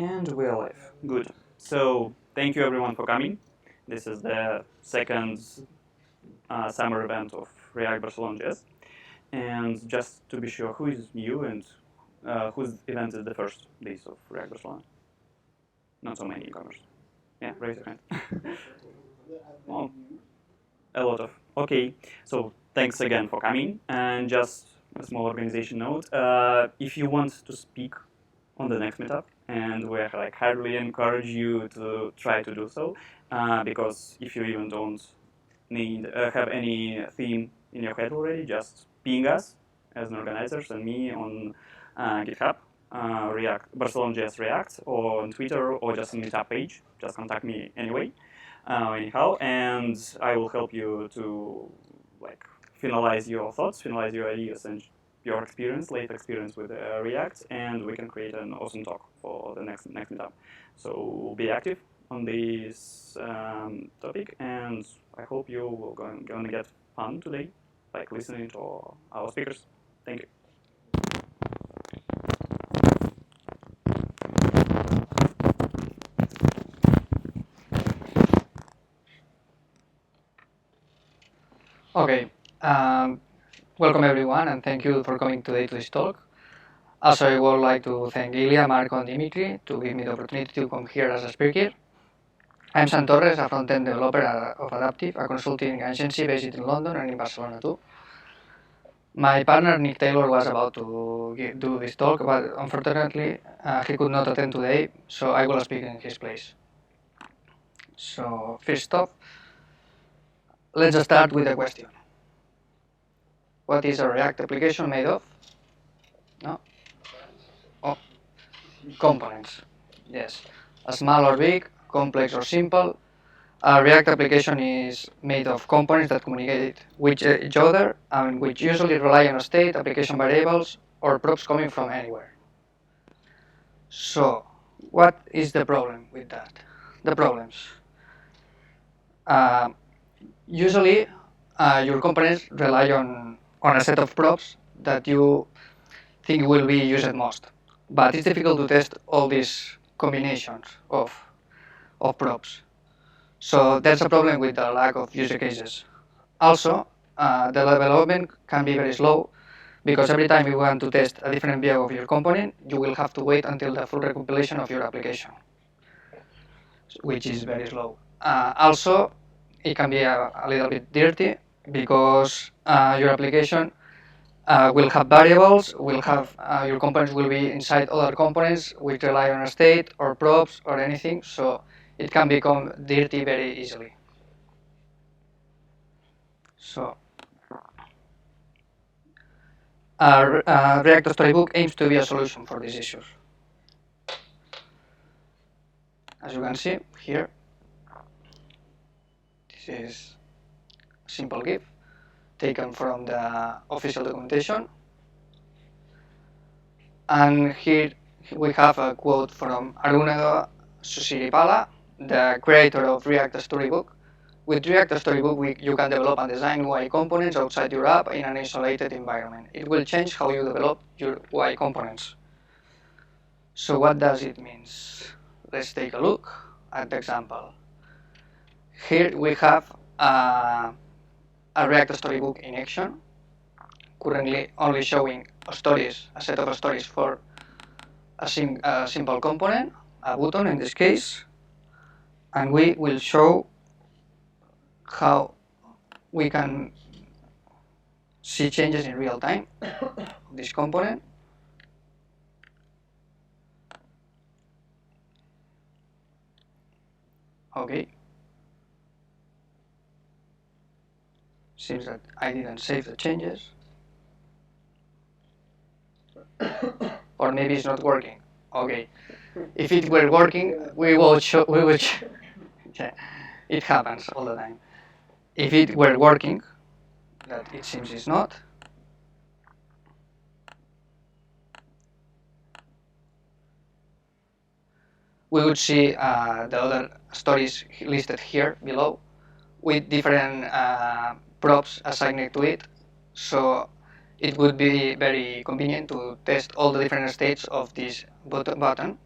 And we're live. Good. So thank you everyone for coming. This is the second summer event of React Barcelona.js. And just to be sure, who is new and whose event is the first days of React Barcelona? Not so many newcomers. Yeah, raise your hand. Well, a lot of. Okay, so thanks again for coming. And just a small organization note: if you want to speak on the next meetup, and we highly encourage you to try to do so, because if you even don't have any theme in your head already, just ping us as an organizers and me on GitHub, React Barcelona.js React, or on Twitter, or just on Meetup page. Just contact me anyway. Anyhow, and I will help you to finalize your thoughts, finalize your ideas, and your late experience with React, and we can create an awesome talk for the next meetup. So be active on this topic, and I hope you will going to get fun today, listening to our speakers. Thank you. Okay, welcome everyone, and thank you for coming today to this talk. Also, I would like to thank Ilya, Marco, and Dimitri to give me the opportunity to come here as a speaker. I'm Xan Torres, a front-end developer of Adaptive, a consulting agency based in London and in Barcelona too. My partner Nick Taylor was about to do this talk, but unfortunately he could not attend today, so I will speak in his place. So first off, let's start with a question. What is a React application made of? No? Oh, components. Yes. Small or big, complex or simple, a React application is made of components that communicate with each other and which usually rely on state, application variables, or props coming from anywhere. So, what is the problem with that? The problems. Usually, your components rely on a set of props that you think will be used most. But it's difficult to test all these combinations of props. So there's a problem with the lack of user cases. Also, the development can be very slow because every time you want to test a different view of your component, you will have to wait until the full recompilation of your application, which is very slow. Also, it can be a little bit dirty because your application will have variables, will have your components will be inside other components which rely on a state or props or anything, so it can become dirty very easily. So, React Storybook aims to be a solution for these issues. As you can see here, this is a simple GIF taken from the official documentation. And here we have a quote from Aruna Susiripala, the creator of React Storybook. With React Storybook, you can develop and design UI components outside your app in an isolated environment. It will change how you develop your UI components. So what does it mean? Let's take a look at the example. Here we have a React Storybook in action, currently only showing a set of stories for a simple component, a button in this case, and we will show how we can see changes in real time of this component. Okay. Seems that I didn't save the changes. Or maybe it's not working. Okay. If it were working, we would show. It happens all the time. If it were working, that it seems it's not. We would see the other stories listed here below with different props assigned to it. So it would be very convenient to test all the different states of this button.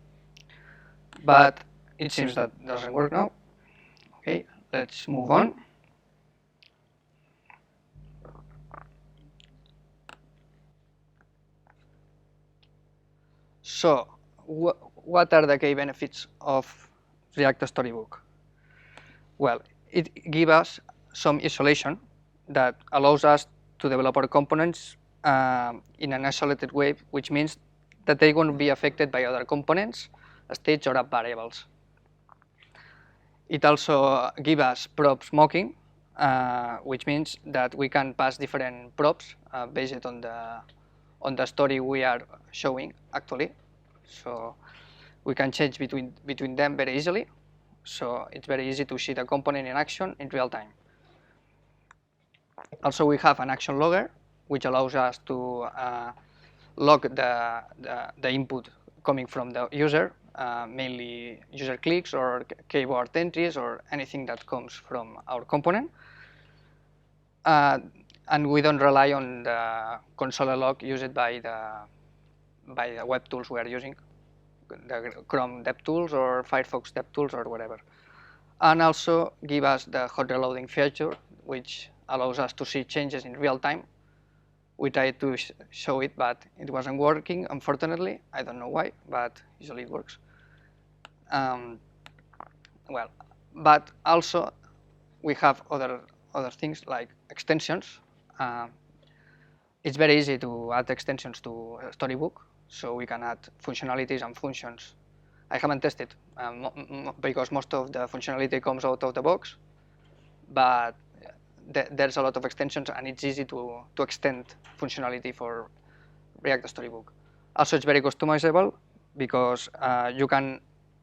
but it seems that doesn't work now. Okay, let's move on. So, what are the key benefits of React Storybook? Well, it gives us some isolation that allows us to develop our components in an isolated way, which means that they won't be affected by other components, stage or app variables. It also gives us prop smoking, which means that we can pass different props based on the story we are showing actually. So we can change between them very easily. So it's very easy to see the component in action in real time. Also, we have an action logger, which allows us to log the input coming from the user, mainly user clicks or keyboard entries or anything that comes from our component. And we don't rely on the console log used by the web tools we are using, the Chrome DevTools or Firefox DevTools or whatever. And also give us the hot reloading feature, which allows us to see changes in real time. We tried to show it, but it wasn't working, unfortunately. I don't know why, but usually it works. Well, but also we have other things like extensions. It's very easy to add extensions to Storybook, so we can add functionalities and functions. I haven't tested because most of the functionality comes out of the box, but there's a lot of extensions and it's easy to extend functionality for React Storybook. Also, it's very customizable because you can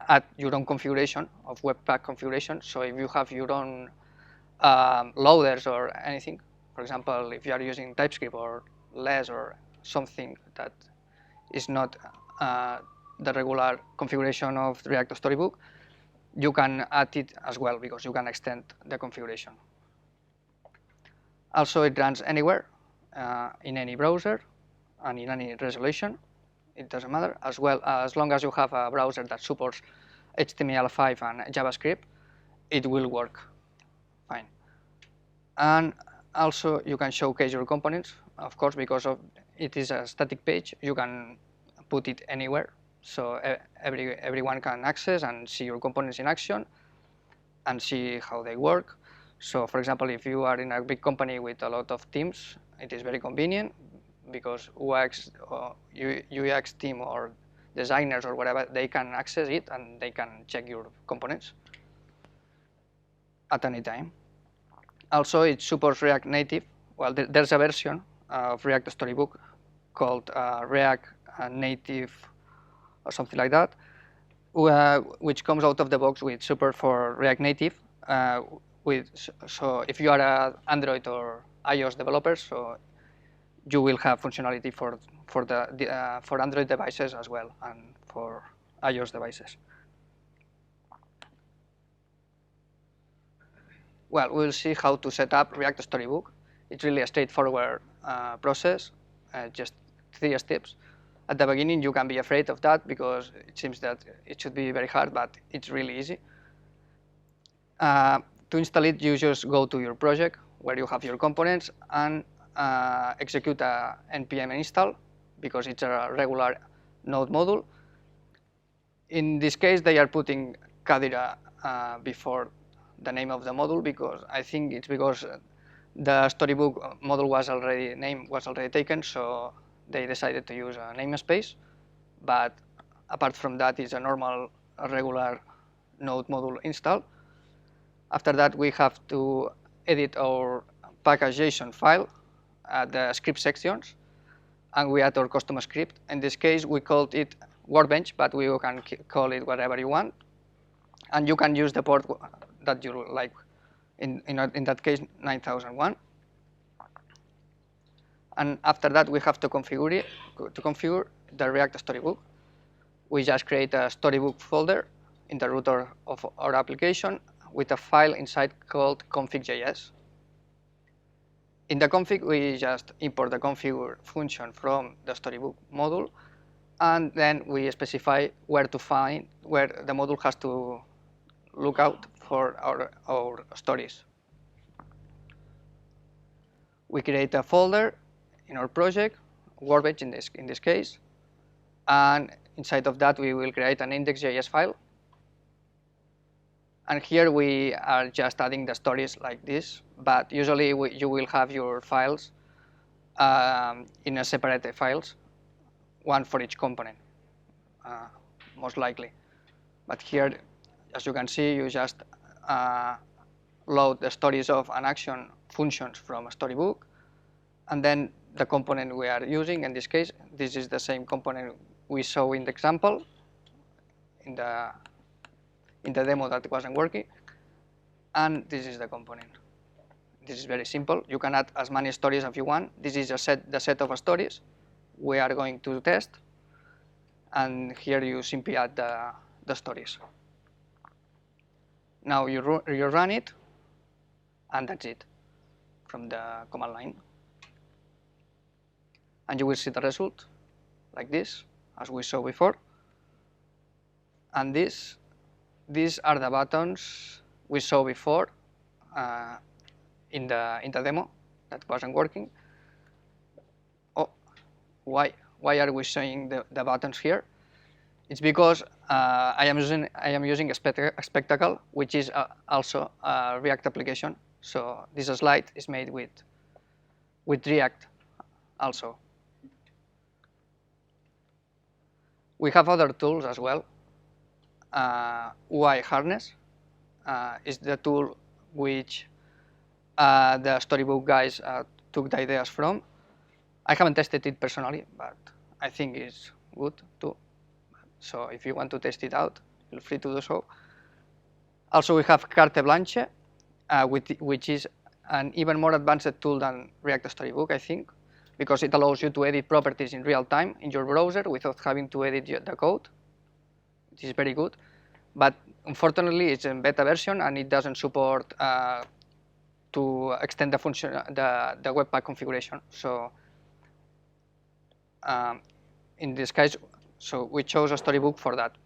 add your own configuration of Webpack configuration. So if you have your own loaders or anything, for example, if you are using TypeScript or Less or something that is not the regular configuration of React Storybook, you can add it as well because you can extend the configuration. Also, it runs anywhere, in any browser and in any resolution. It doesn't matter, as well as long as you have a browser that supports HTML5 and JavaScript, it will work fine. And also, you can showcase your components, of course, because it is a static page. You can put it anywhere, so everyone can access and see your components in action and see how they work. So, for example, if you are in a big company with a lot of teams, it is very convenient because UX team or designers or whatever, they can access it and they can check your components at any time. Also, it supports React Native. Well, there's a version of React Storybook called React Native or something like that, which comes out of the box with support for React Native. So if you are an Android or iOS developer, so you will have functionality for Android devices as well and for iOS devices. Well, we'll see how to set up React Storybook. It's really a straightforward process, just 3 steps. At the beginning, you can be afraid of that because it seems that it should be very hard, but it's really easy. To install it, you just go to your project where you have your components and execute a npm install because it's a regular node module. In this case, they are putting Kadira before the name of the module because I think it's because the Storybook module was already taken, so they decided to use a namespace. But apart from that, it's a normal, regular node module install. After that, we have to edit our package.json file at the script sections, and we add our custom script. In this case, we called it Workbench, but we can call it whatever you want. And you can use the port that you like. In that case, 9001. And after that, we have to configure the React Storybook. We just create a Storybook folder in the root of our application with a file inside called config.js. In the config, we just import the configure function from the Storybook module, and then we specify where the module has to look out for our stories. We create a folder in our project, Workbench in this case, and inside of that we will create an index.js file. And here we are just adding the stories like this, but usually you will have your files in a separate files, one for each component, most likely. But here, as you can see, you just load the stories of an action functions from a storybook, and then the component we are using, in this case, this is the same component we saw in the example, in the demo that wasn't working, and this is the component. This is very simple. You can add as many stories as you want. This is the set of stories we are going to test, and here you simply add the stories. Now you run it, and that's it from the command line. And you will see the result like this, as we saw before. And these are the buttons we saw before in the demo that wasn't working. Oh, why are we showing the buttons here? It's because I am using a spectacle, which is also a React application. So this slide is made with React also. We have other tools as well. UI harness is the tool which the Storybook guys took the ideas from. I haven't tested it personally, but I think it's good too. So if you want to test it out, feel free to do so. Also, we have Carte Blanche, which is an even more advanced tool than React Storybook, I think, because it allows you to edit properties in real time in your browser without having to edit the code. It is very good, but unfortunately, it's in beta version and it doesn't support to extend the function, the Webpack configuration. So in this case, so we chose a Storybook for that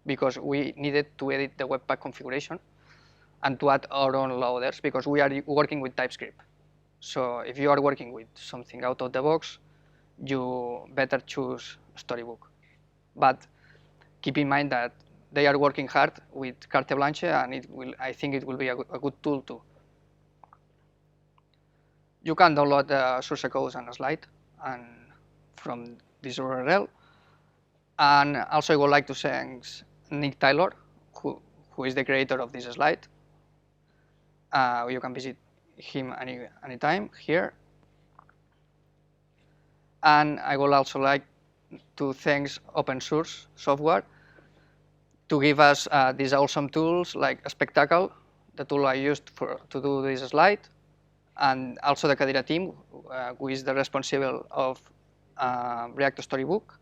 because we needed to edit the Webpack configuration and to add our own loaders because we are working with TypeScript. So if you are working with something out of the box, you better choose Storybook. But keep in mind that they are working hard with Carte Blanche, and I think it will be a good tool too. You can download the source code and a slide and from this URL. And also I would like to thank Nick Taylor, who is the creator of this slide. You can visit him anytime here. And I would also like to thank open source software to give us these awesome tools like Spectacle, the tool I used to do this slide, and also the Kadira team, who is the responsible of React Storybook,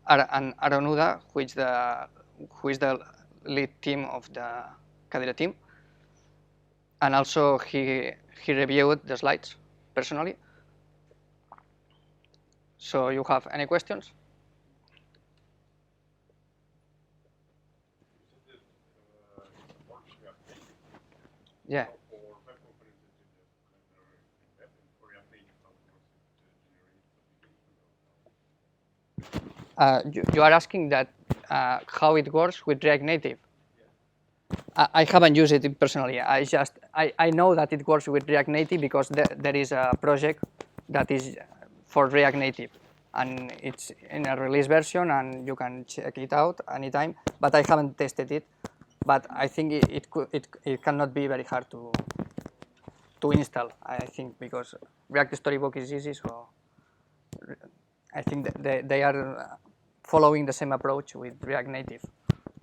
and Aaron Uda, who is the lead team of the Kadira team. And also he reviewed the slides personally. So you have any questions? Yeah. You are asking that how it works with React Native. I haven't used it personally. I know that it works with React Native because there is a project that is for React Native, and it's in a release version, and you can check it out anytime. But I haven't tested it. But I think it cannot be very hard to install. I think because React Storybook is easy, so I think they are following the same approach with React Native.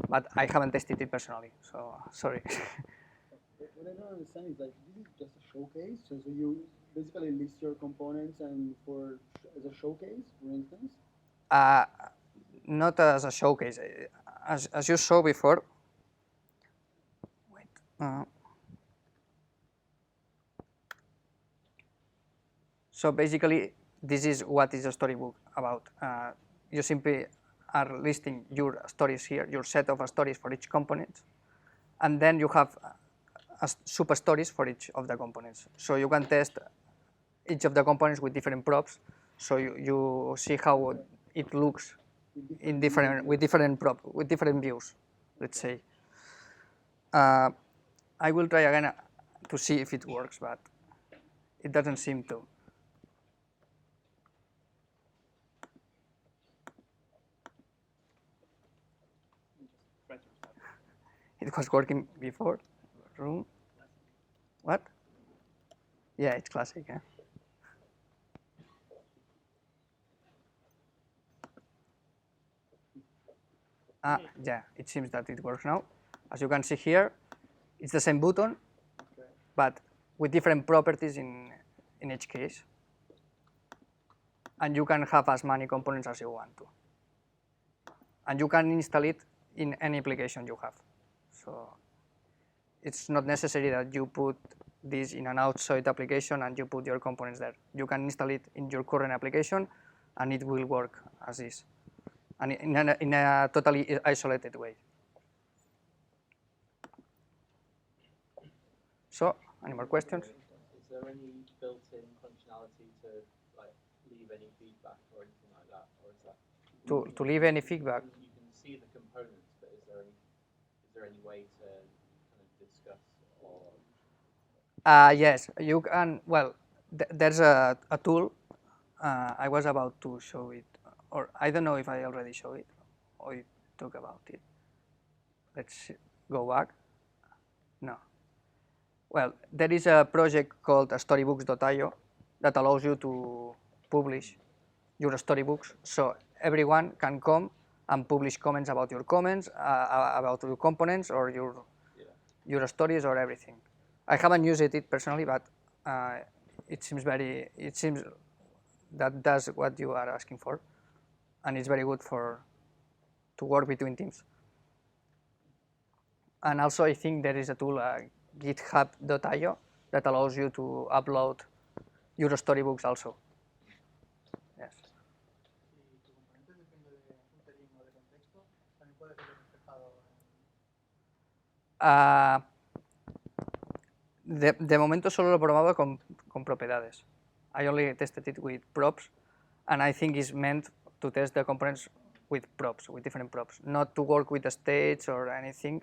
But I haven't tested it personally, so sorry. What I don't understand is like this is just a showcase. So you basically list your components and as a showcase, for instance. Not as a showcase, as you saw before. Wait. So basically, this is what is a storybook about. you simply are listing your stories here, your set of stories for each component, and then you have sub stories for each of the components. So you can test each of the components with different props, so you see how it looks in with different views, let's say. I will try again to see if it works, but it doesn't seem to. It was working before. Room. What? Yeah, it's classic. Yeah, it seems that it works now. As you can see here, it's the same button, but with different properties in each case. And you can have as many components as you want to. And you can install it in any application you have. So it's not necessary that you put this in an outside application and you put your components there. You can install it in your current application and it will work as is, and in a totally isolated way. So, any more questions? Is there any built-in functionality to like leave any feedback or anything like that, or is that To leave any feedback? You can see the components, but is there any way to kind of discuss or? Yes, you can. Well, there's a tool. I was about to show it, or I don't know if I already showed it or you talk about it. Let's go back. No. Well, there is a project called storybooks.io that allows you to publish your storybooks, so everyone can come and publish comments about your comments, about your components or your stories or everything. I haven't used it personally, but it seems that does what you are asking for, and it's very good to work between teams. And also, I think there is a tool, github.io, that allows you to upload your storybooks also. Yes. De momento solo lo he probado con propiedades. I only tested it with props, and I think it's meant to test the components with props, with different props, not to work with the states or anything.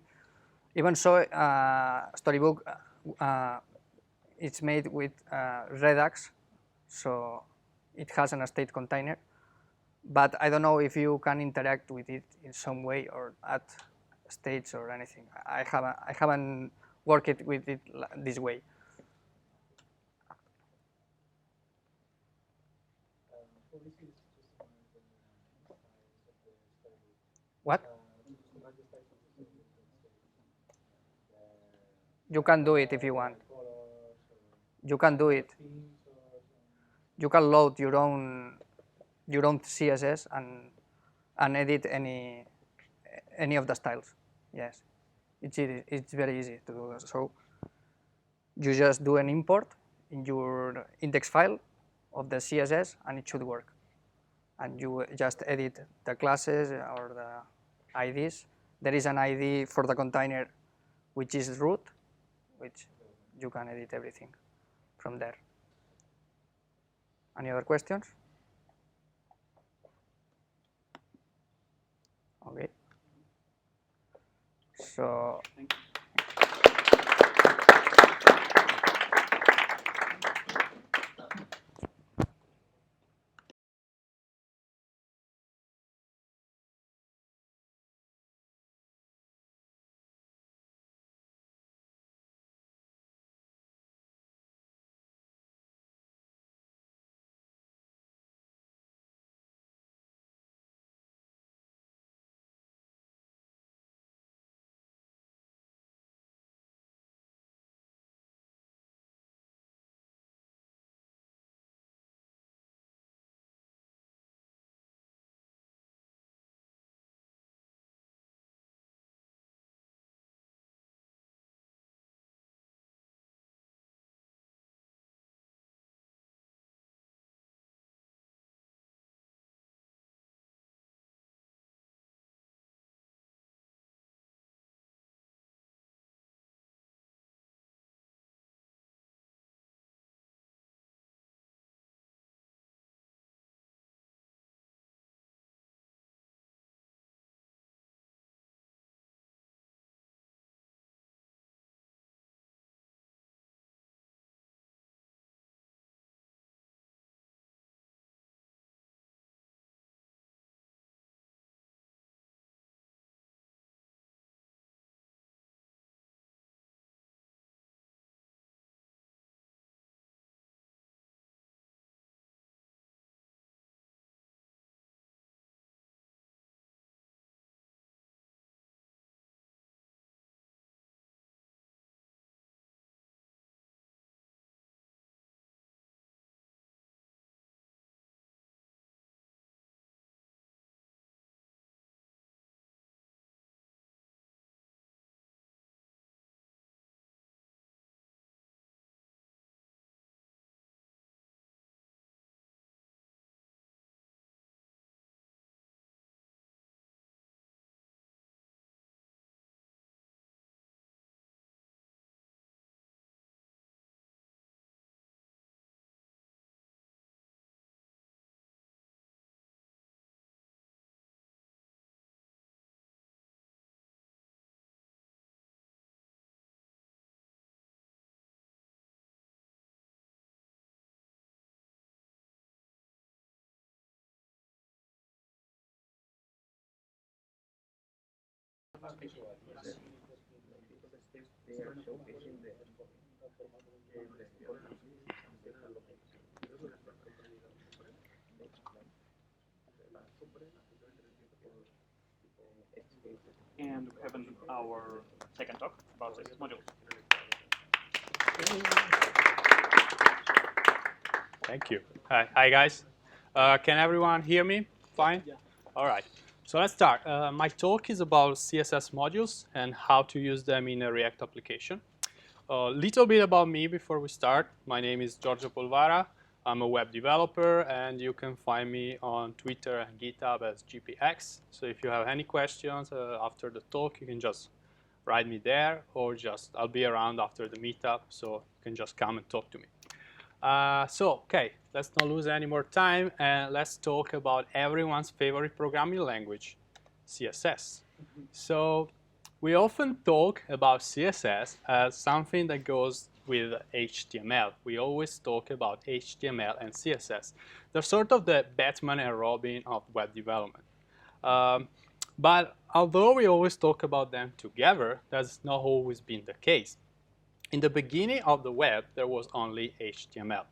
Even so, Storybook, it's made with Redux, so it has a state container, but I don't know if you can interact with it in some way or add states or anything. I haven't worked with it this way. What? You can do it if you want. You can do it. You can load your own CSS and edit any of the styles. Yes, it's very easy to do. So you just do an import in your index file of the CSS and it should work. And you just edit the classes or the IDs. There is an ID for the container which is root, which you can edit everything from there. Any other questions? Okay. So. Thank you. And we have our second talk about CSS modules. Thank you. Hi guys. Can everyone hear me? Fine? Yeah. All right. So let's start. My talk is about CSS modules and how to use them in a React application. A little bit about me before we start. My name is Giorgio Polvara. I'm a web developer, and you can find me on Twitter and GitHub as GPX. So if you have any questions after the talk, you can just write me there, or just I'll be around after the meetup, so you can just come and talk to me. Okay, let's not lose any more time, and let's talk about everyone's favorite programming language, CSS. So we often talk about CSS as something that goes with HTML. We always talk about HTML and CSS. They're sort of the Batman and Robin of web development. But although we always talk about them together, that's not always been the case. In the beginning of the web, there was only HTML.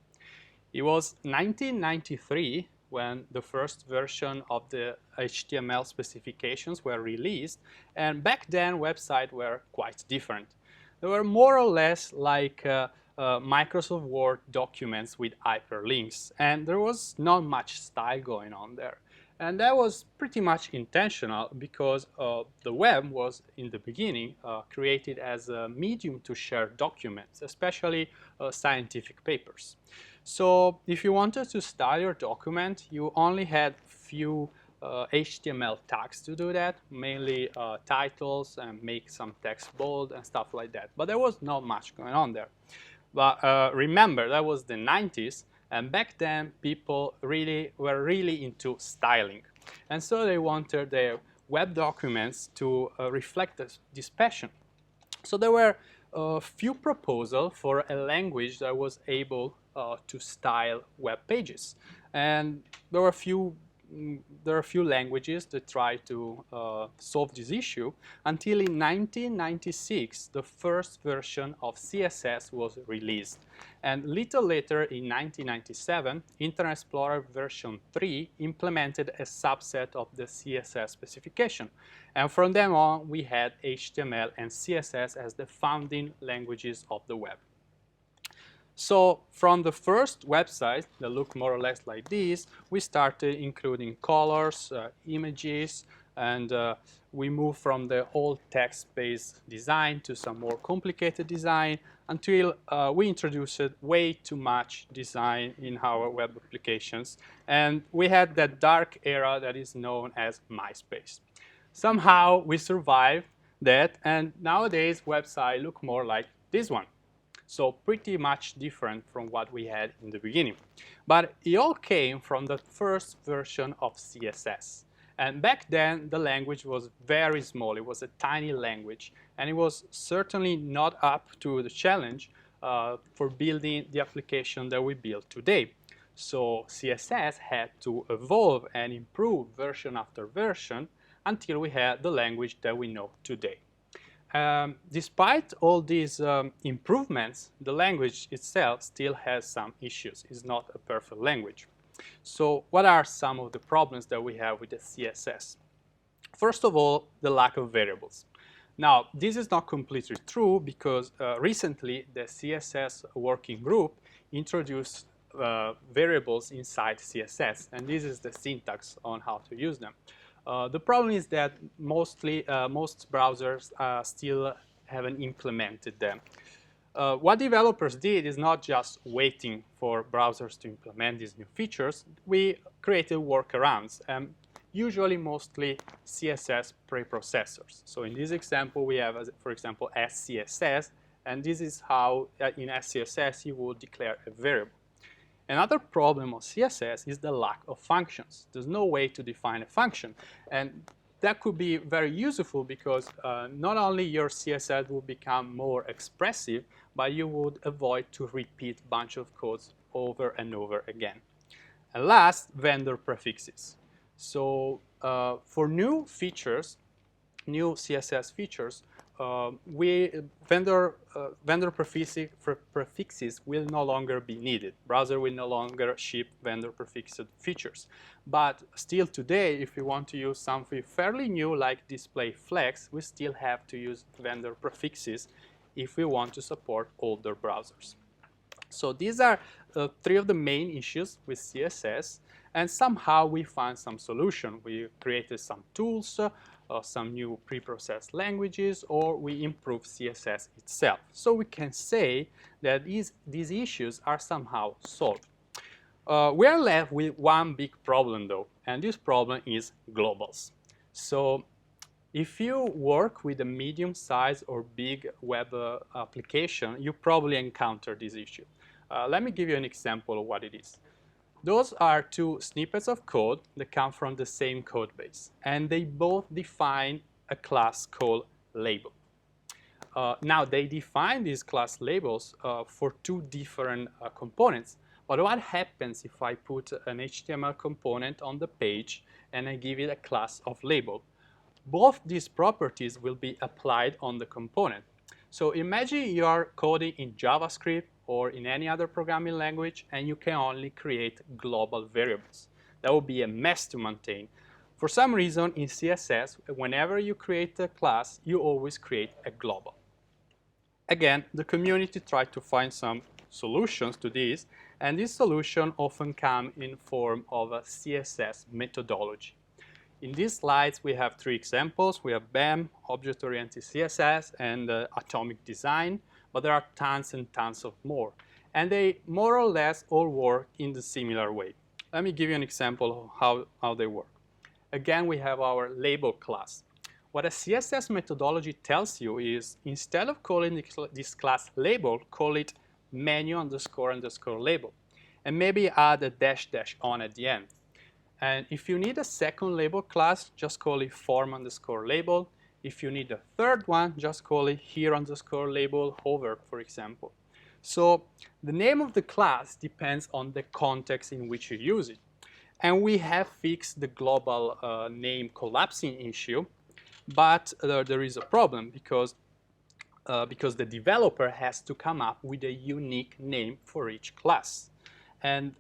It was 1993 when the first version of the HTML specifications were released, and back then websites were quite different. They were more or less like Microsoft Word documents with hyperlinks, and there was not much style going on there. And that was pretty much intentional because the web was, in the beginning, created as a medium to share documents, especially scientific papers. So if you wanted to style your document, you only had few HTML tags to do that, mainly titles and make some text bold and stuff like that. But there was not much going on there. But remember, that was the 90s. And back then, people were really into styling. And so they wanted their web documents to reflect this passion. So there were a few proposals for a language that was able to style web pages. And there are a few languages that try to solve this issue until in 1996 the first version of CSS was released, and little later in 1997 Internet Explorer version 3 implemented a subset of the CSS specification, and from then on we had HTML and CSS as the founding languages of the web. So from the first website that looked more or less like this, we started including colors, images, and we moved from the old text-based design to some more complicated design until we introduced way too much design in our web applications. And we had that dark era that is known as MySpace. Somehow we survived that, and nowadays websites look more like this one. So pretty much different from what we had in the beginning. But it all came from the first version of CSS. And back then, the language was very small. It was a tiny language. And it was certainly not up to the challenge for building the application that we build today. So CSS had to evolve and improve version after version until we had the language that we know today. Despite all these improvements, the language itself still has some issues. It's not a perfect language. So what are some of the problems that we have with the CSS? First of all, the lack of variables. Now, this is not completely true because recently the CSS working group introduced variables inside CSS, and this is the syntax on how to use them. The problem is that most browsers still haven't implemented them. What developers did is not just waiting for browsers to implement these new features. We created workarounds, usually mostly CSS preprocessors. So in this example, we have, for example, SCSS, and this is how in SCSS you would declare a variable. Another problem of CSS is the lack of functions. There's no way to define a function. And that could be very useful because not only your CSS will become more expressive, but you would avoid to repeat a bunch of codes over and over again. And last, vendor prefixes. So for new features, new CSS features, vendor prefixes will no longer be needed. Browser will no longer ship vendor prefixed features. But still today, if we want to use something fairly new like display flex, we still have to use vendor prefixes if we want to support older browsers. So these are three of the main issues with CSS, and somehow we found some solution. We created some tools, some new preprocessed languages, or we improved CSS itself. So we can say that these issues are somehow solved. We are left with one big problem though, and this problem is globals. So if you work with a medium-sized or big web application, you probably encounter this issue. Let me give you an example of what it is. Those are two snippets of code that come from the same code base, and they both define a class called label. Now, they define these class labels for two different components. But what happens if I put an HTML component on the page and I give it a class of label? Both these properties will be applied on the component. So imagine you are coding in JavaScript or in any other programming language, and you can only create global variables. That would be a mess to maintain. For some reason, in CSS, whenever you create a class, you always create a global. Again, the community tried to find some solutions to this, and this solution often come in form of a CSS methodology. In these slides, we have three examples. We have BEM, Object-Oriented CSS, and Atomic Design, but there are tons and tons of more. And they more or less all work in the similar way. Let me give you an example of how they work. Again, we have our label class. What a CSS methodology tells you is, instead of calling this class label, call it menu underscore label. And maybe add a dash dash on at the end. And if you need a second label class, just call it form underscore label. If you need a third one, just call it here underscore label hover, for example. So the name of the class depends on the context in which you use it. And we have fixed the global name collapsing issue, but there is a problem because the developer has to come up with a unique name for each class. And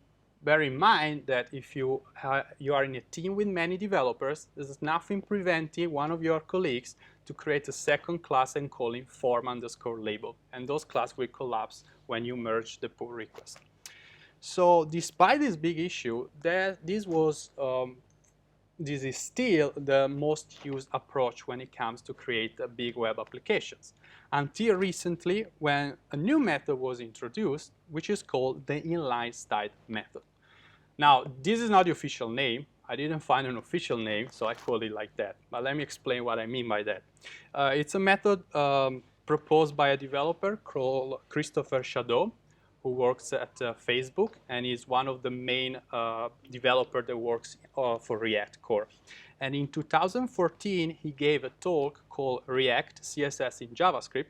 bear in mind that if you are in a team with many developers, there's nothing preventing one of your colleagues to create a second class and call it form underscore label. And those classes will collapse when you merge the pull request. So despite this big issue, this is still the most used approach when it comes to create big web applications. Until recently, when a new method was introduced, which is called the inline style method. Now, this is not the official name. I didn't find an official name, so I call it like that. But let me explain what I mean by that. It's a method proposed by a developer called Christopher Shadow, who works at Facebook and is one of the main developers that works for React Core. And in 2014, he gave a talk called React CSS in JavaScript,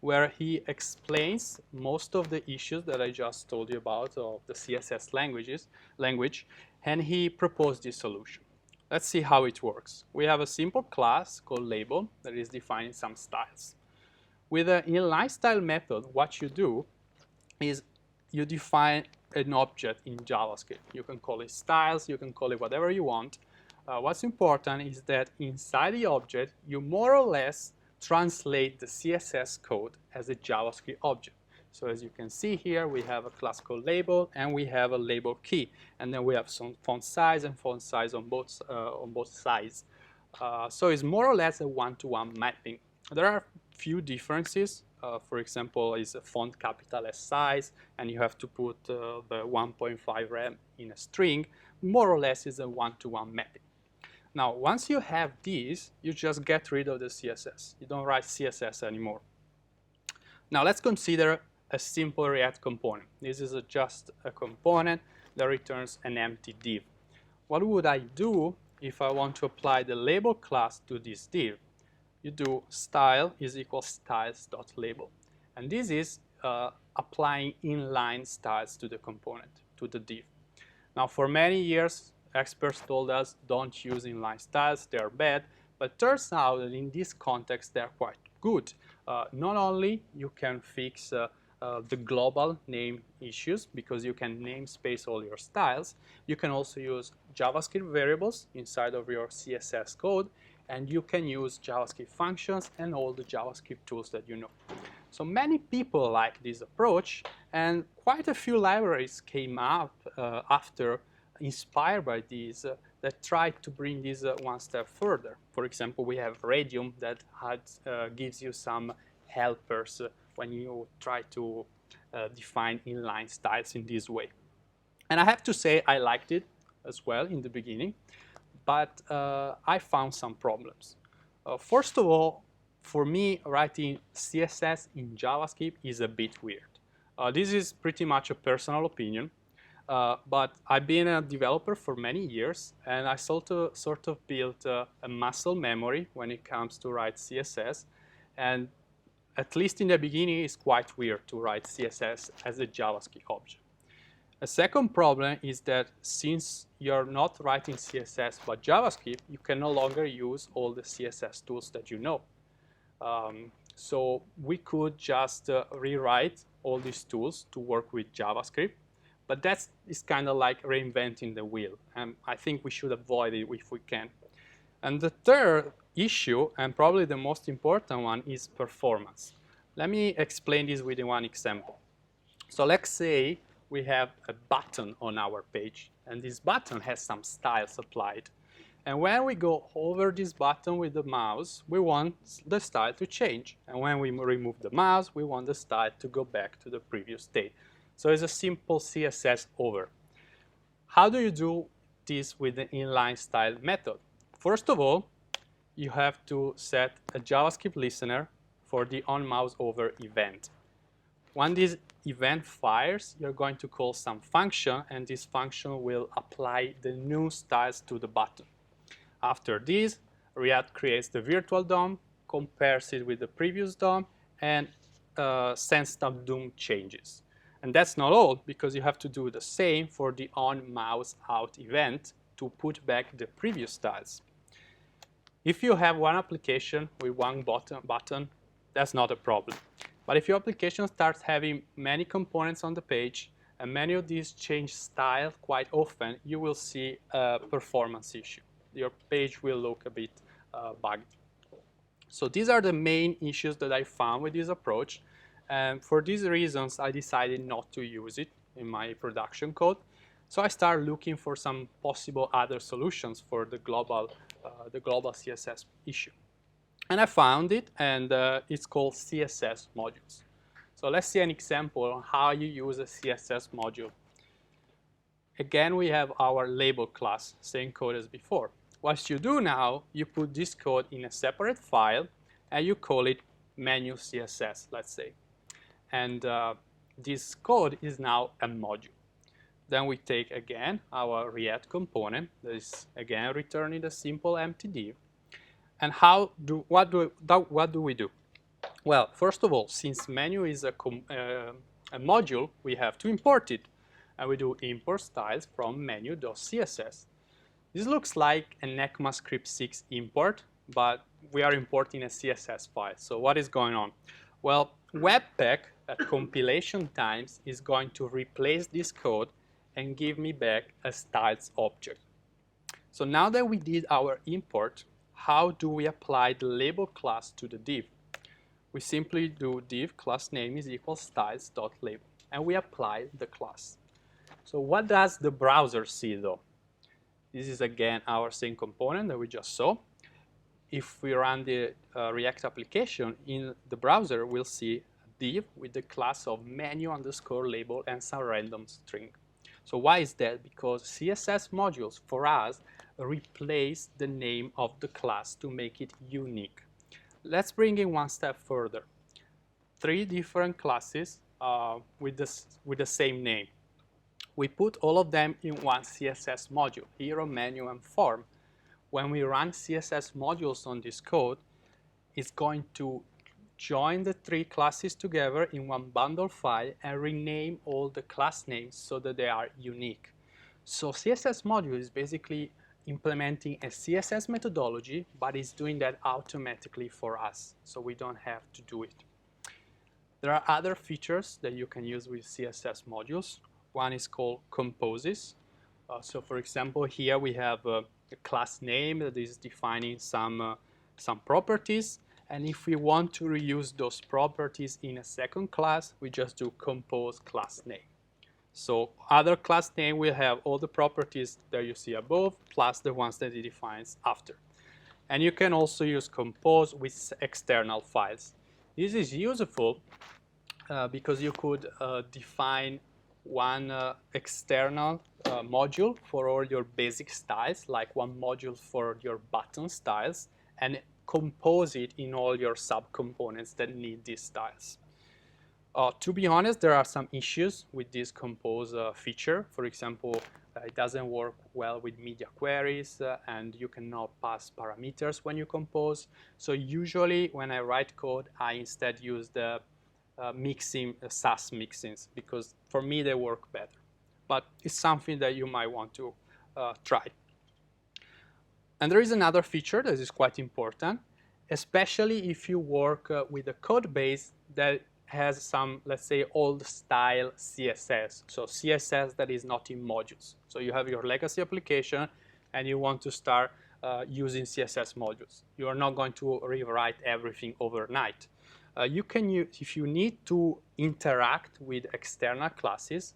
where he explains most of the issues that I just told you about of the CSS language, and he proposed this solution. Let's see how it works. We have a simple class called label that is defining some styles. With the inline style method, what you do is you define an object in JavaScript. You can call it styles, you can call it whatever you want. What's important is that inside the object, you more or less translate the CSS code as a JavaScript object. So as you can see here, we have a class called label, and we have a label key. And then we have some font size and font size on both sides. So it's more or less a one-to-one mapping. There are few differences. For example, is a font capital S size, and you have to put the 1.5 rem in a string. More or less is a one-to-one mapping. Now, once you have these, you just get rid of the CSS. You don't write CSS anymore. Now, let's consider a simple React component. This is just a component that returns an empty div. What would I do if I want to apply the label class to this div? You do style is equal styles.label. And this is applying inline styles to the component, to the div. Now, for many years, experts told us don't use inline styles, they're bad. But turns out that in this context they're quite good. Not only you can fix the global name issues because you can namespace all your styles, you can also use JavaScript variables inside of your CSS code, and you can use JavaScript functions and all the JavaScript tools that you know. So many people like this approach, and quite a few libraries came up after, inspired by these, that tried to bring this one step further. For example, we have Radium that gives you some helpers when you try to define inline styles in this way. And I have to say I liked it as well in the beginning, but I found some problems. First of all, for me, writing CSS in JavaScript is a bit weird. This is pretty much a personal opinion, but I've been a developer for many years, and I sort of built a muscle memory when it comes to write CSS. And at least in the beginning, it's quite weird to write CSS as a JavaScript object. A second problem is that since you're not writing CSS but JavaScript, you can no longer use all the CSS tools that you know. So we could just rewrite all these tools to work with JavaScript, but that is kind of like reinventing the wheel, and I think we should avoid it if we can. And the third issue, and probably the most important one, is performance. Let me explain this with one example. So let's say we have a button on our page, and this button has some styles applied. And when we go over this button with the mouse, we want the style to change. And when we remove the mouse, we want the style to go back to the previous state. So it's a simple CSS over. How do you do this with the inline style method? First of all, you have to set a JavaScript listener for the on-mouse over event. When this event fires, you're going to call some function, and this function will apply the new styles to the button. After this, React creates the virtual DOM, compares it with the previous DOM, and sends some DOM changes. And that's not all, because you have to do the same for the on-mouse out event to put back the previous styles. If you have one application with one button, that's not a problem. But if your application starts having many components on the page, and many of these change style quite often, you will see a performance issue. Your page will look a bit bugged. So these are the main issues that I found with this approach. And for these reasons, I decided not to use it in my production code. So I started looking for some possible other solutions for the global CSS issue. And I found it, and it's called CSS Modules. So let's see an example on how you use a CSS module. Again, we have our label class, same code as before. What you do now, you put this code in a separate file, and you call it menu CSS, let's say. And this code is now a module. Then we take, again, our React component that is, again, returning a simple empty div. And what do we do? Well, first of all, since menu is a module, we have to import it. And we do import styles from menu.css. This looks like an ECMAScript 6 import, but we are importing a CSS file. So what is going on? Well, Webpack at compilation times is going to replace this code and give me back a styles object. So now that we did our import, how do we apply the label class to the div? We simply do div class name is equal styles.label, and we apply the class. So what does the browser see though? This is again our same component that we just saw. If we run the React application in the browser, we'll see a div with the class of menu_label and some random string. So why is that? Because CSS modules for us replace the name of the class to make it unique. Let's bring it one step further. 3 different classes with the same name. We put all of them in one CSS module, hero, menu, and form. When we run CSS modules on this code, it's going to join the 3 classes together in one bundle file and rename all the class names so that they are unique. So CSS module is basically implementing a CSS methodology, but it's doing that automatically for us, so we don't have to do it. There are other features that you can use with CSS modules. One is called composes. So for example, here we have a class name that is defining some properties, and if we want to reuse those properties in a second class, we just do compose class name. So other class name will have all the properties that you see above, plus the ones that it defines after. And you can also use compose with external files. This is useful because you could define one external module for all your basic styles, like one module for your button styles, and compose it in all your subcomponents that need these styles. To be honest, there are some issues with this compose feature. For example, it doesn't work well with media queries, and you cannot pass parameters when you compose. So usually when I write code, I instead use the Sass mixins, because for me they work better. But it's something that you might want to try. And there is another feature that is quite important, especially if you work with a code base that has some, let's say, old style CSS. So CSS that is not in modules. So you have your legacy application and you want to start using CSS modules. You are not going to rewrite everything overnight. You can use, if you need to interact with external classes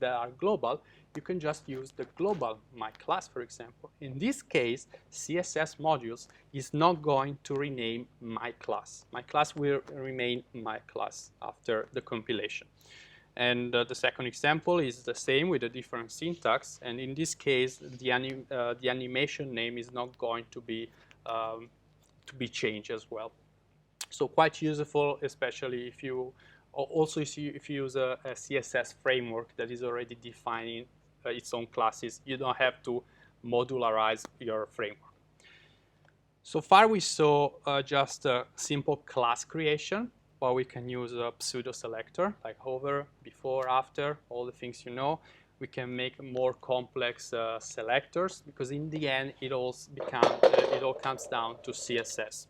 that are global, you can just use the global my class, for example. In this case, CSS modules is not going to rename my class. My class will remain my class after the compilation. And the second example is the same with a different syntax. And in this case, the animation name is not going to be changed as well. So quite useful, especially if you if you use a CSS framework that is already defining its own classes. You don't have to modularize your framework. So far we saw just a simple class creation, or we can use a pseudo selector like hover, before, after, all the things you know. We can make more complex selectors, because in the end it all comes down to CSS.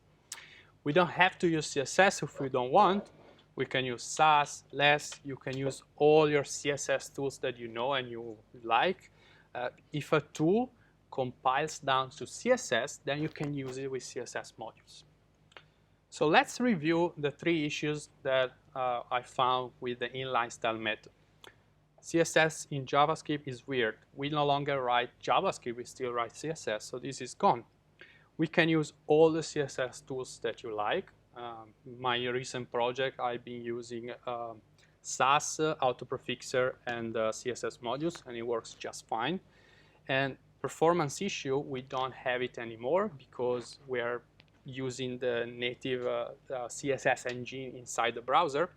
We don't have to use CSS if we don't want. We can use Sass, Less. You can use all your CSS tools that you know and you like. If a tool compiles down to CSS, then you can use it with CSS modules. So let's review the 3 issues that I found with the inline style method. CSS in JavaScript is weird. We no longer write JavaScript, we still write CSS, so this is gone. We can use all the CSS tools that you like. My recent project, I've been using Sass, AutoPrefixer, and CSS modules, and it works just fine. And performance issue, we don't have it anymore because we are using the native CSS engine inside the browser.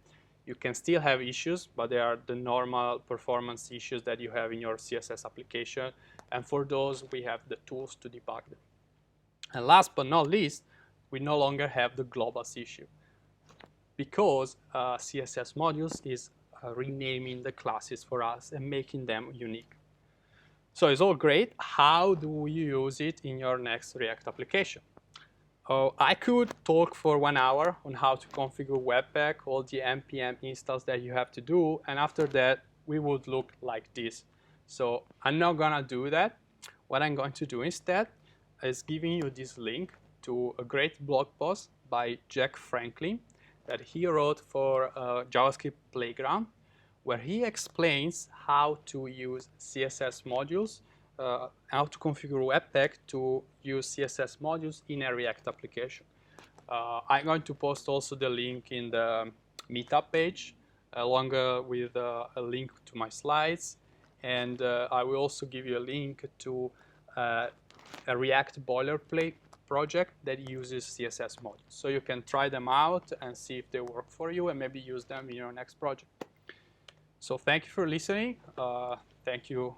You can still have issues, but they are the normal performance issues that you have in your CSS application. And for those, we have the tools to debug them. And last but not least, we no longer have the globals issue, because CSS modules is renaming the classes for us and making them unique. So it's all great. How do you use it in your next React application? I could talk for 1 hour on how to configure Webpack, all the npm installs that you have to do, and after that, we would look like this. So I'm not gonna do that. What I'm going to do instead is giving you this link to a great blog post by Jack Franklin that he wrote for JavaScript Playground, where he explains how to use CSS modules, how to configure Webpack to use CSS modules in a React application. I'm going to post also the link in the Meetup page, along with a link to my slides, and I will also give you a link to a React boilerplate project that uses CSS modules. So you can try them out and see if they work for you and maybe use them in your next project. So thank you for listening. Thank you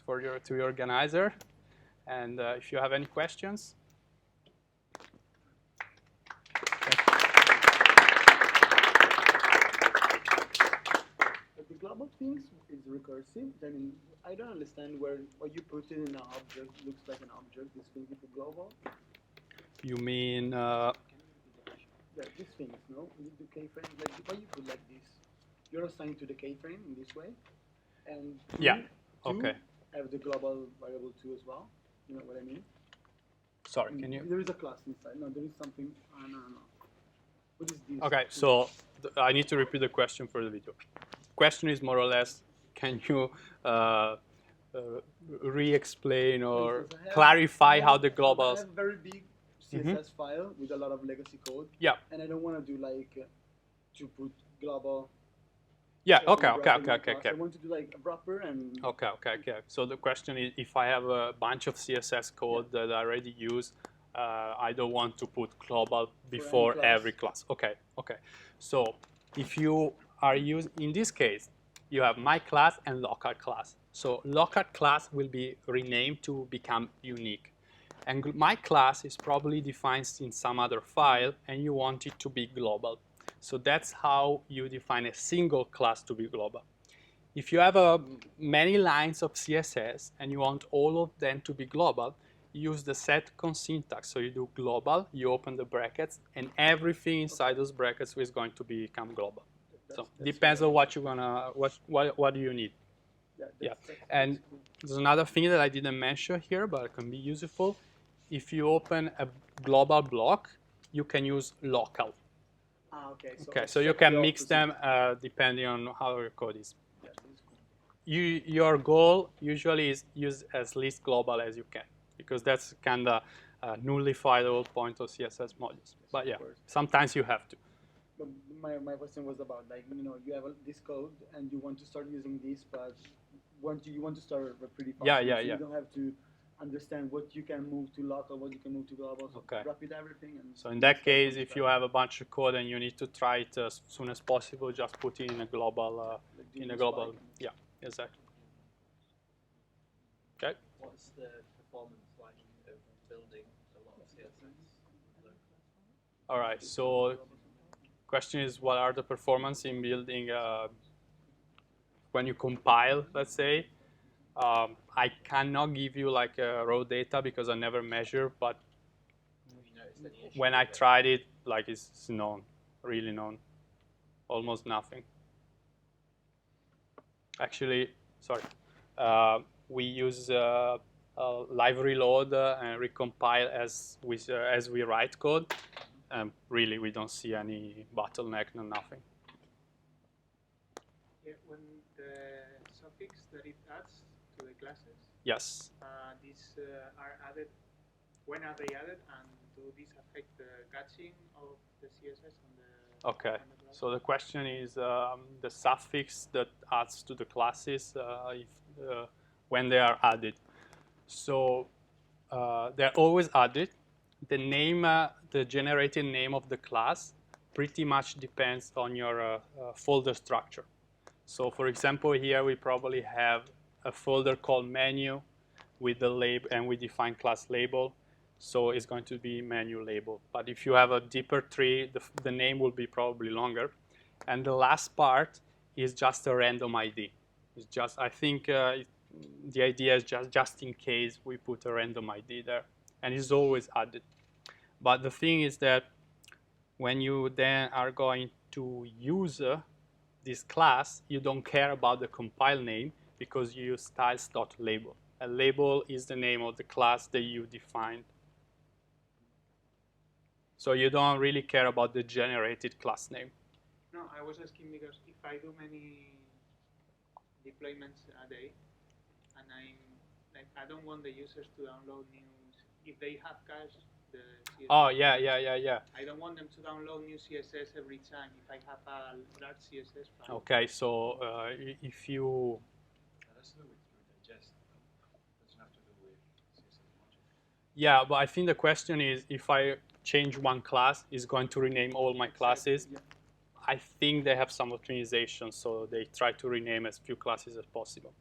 to your organizer. And if you have any questions. The global things is recursive. I mean, I don't understand where you put it in an object looks like an object. This thing is global. You mean? Yeah, these things, no? The keyframe, like why you put like this? You're assigned to the keyframe in this way, and Yeah. two Okay. have the global variable 2 as well. You know what I mean? Sorry. And Can you? there is a class inside. No, there is something. No. What is this? Okay. So I need to repeat the question for the video. Question is more or less, can you re-explain or clarify how the globals? I have a very big CSS file with a lot of legacy code. Yeah. And I don't want to do like to put global. Yeah. Okay. I want to do like a wrapper and. Okay. So the question is, if I have a bunch of CSS code that I already use, I don't want to put global before every class. Okay. So if you are using, in this case, you have my class and local class. So local class will be renamed to become unique. And my class is probably defined in some other file, and you want it to be global. So that's how you define a single class to be global. If you have many lines of CSS and you want all of them to be global, use the setcon syntax. So you do global, you open the brackets, and everything inside those brackets is going to become global. So depends on what you're gonna, what do you need. Yeah. And there's another thing that I didn't mention here, but it can be useful. If you open a global block, you can use local. Okay. So you can mix them depending on how your code is. Yeah, that's cool. Your goal usually is use as least global as you can, because that's kind of nullify the whole point of CSS modules. But yeah, sometimes you have to. But my question was about like, you have this code and you want to start using this, but you want to start pretty fast. Yeah. You don't have to understand what you can move to local, what you can move to global. So rapid everything. And so in that case, if you have a bunch of code and you need to try it as soon as possible, just put it in a global. Yeah, exactly. Okay. What's the performance like of building a lot of CSS? All right. So question is, what are the performance in building when you compile, let's say? I cannot give you like raw data because I never measure, but when I tried it, like it's known, really known, almost nothing. Actually, sorry, we use live reload and recompile as we write code. Really, we don't see any bottleneck, no nothing. Yeah, when the suffix that it adds to the classes, yes, these are added. When are they added, and do these affect the caching of the CSS on the? Okay. So the question is the suffix that adds to the classes when they are added. So they're always added. The name, the generated name of the class pretty much depends on your folder structure. So for example, here we probably have a folder called menu with the label, and we define class label. So it's going to be menu label. But if you have a deeper tree, the name will be probably longer. And the last part is just a random ID. It's just, I think the idea is just in case we put a random ID there. And it's always added. But the thing is that when you then are going to use this class, you don't care about the compile name because you use styles.label. A label is the name of the class that you defined. So you don't really care about the generated class name. No, I was asking because if I do many deployments a day, and I don't want the users to download new. If they have cached the CSS. Oh yeah. I don't want them to download new CSS every time if I have a large CSS file. Okay, so if you. That's to do with digest. Doesn't have to do with CSS module. Yeah, but I think the question is, if I change one class, it's going to rename all my classes. Yeah. I think they have some optimization, so they try to rename as few classes as possible.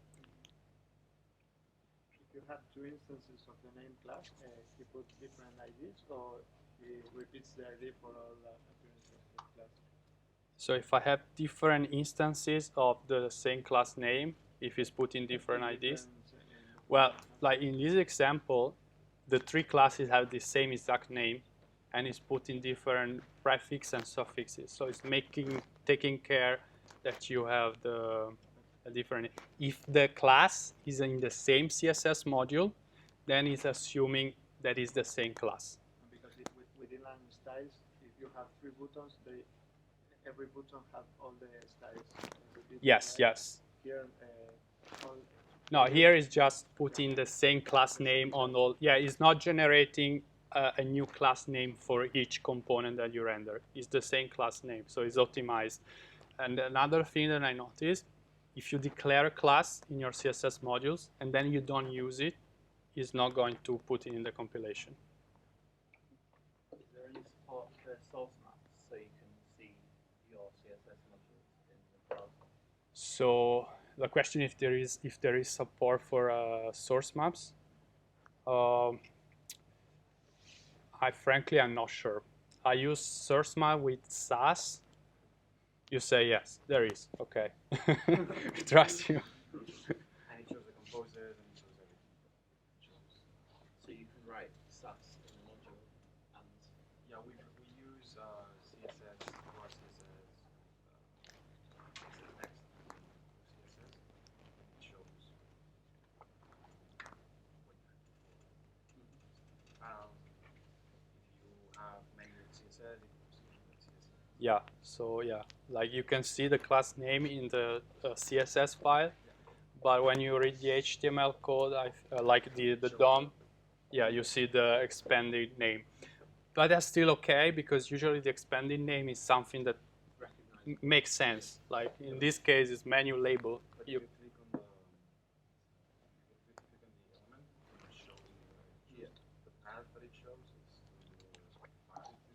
If you have two instances of the name class, you put different IDs, or it repeats the ID for all appearances of the class? So if I have different instances of the same class name, if it's put in different IDs, well, like in this example, the 3 classes have the same exact name, and it's put in different prefixes and suffixes. So it's taking care that you have the different. If the class is in the same CSS module, then it's assuming that it's the same class. Because within line styles, if you have 3 buttons, every button have all the styles. Yes, yes. Here, no, here is just putting the same class name on all. Yeah, it's not generating a new class name for each component that you render. It's the same class name, so it's optimized. And another thing that I noticed, if you declare a class in your CSS modules and then you don't use it, it's not going to put it in the compilation. Is there any support for source maps so you can see your CSS modules in the browser? So the question if there is support for source maps. Frankly, I'm not sure. I use source map with Sass. You say yes, there is. Okay, trust you. And it shows the composers and it shows everything. So you can write Sass in the module, and yeah, we use CSS, or CSS, next CSS. It shows if you have menu CSS, it will see CSS. Yeah, so yeah, like you can see the class name in the CSS file, but when you read the HTML code, like the DOM, yeah, you see the expanded name. But that's still okay, because usually the expanded name is something that makes sense. Like in this case, it's menu label. But you click on the element, it shows the path that it shows is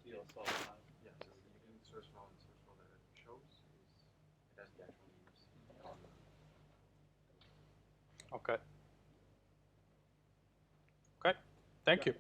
your source file. yeah, so you can search for that it shows it has the actual names. Okay. Okay, thank you.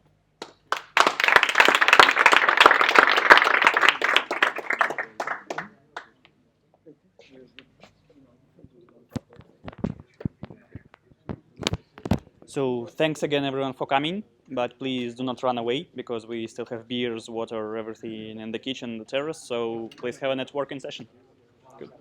So thanks again, everyone, for coming. But please do not run away, because we still have beers, water, everything in the kitchen, the terrace. So please have a networking session. Good.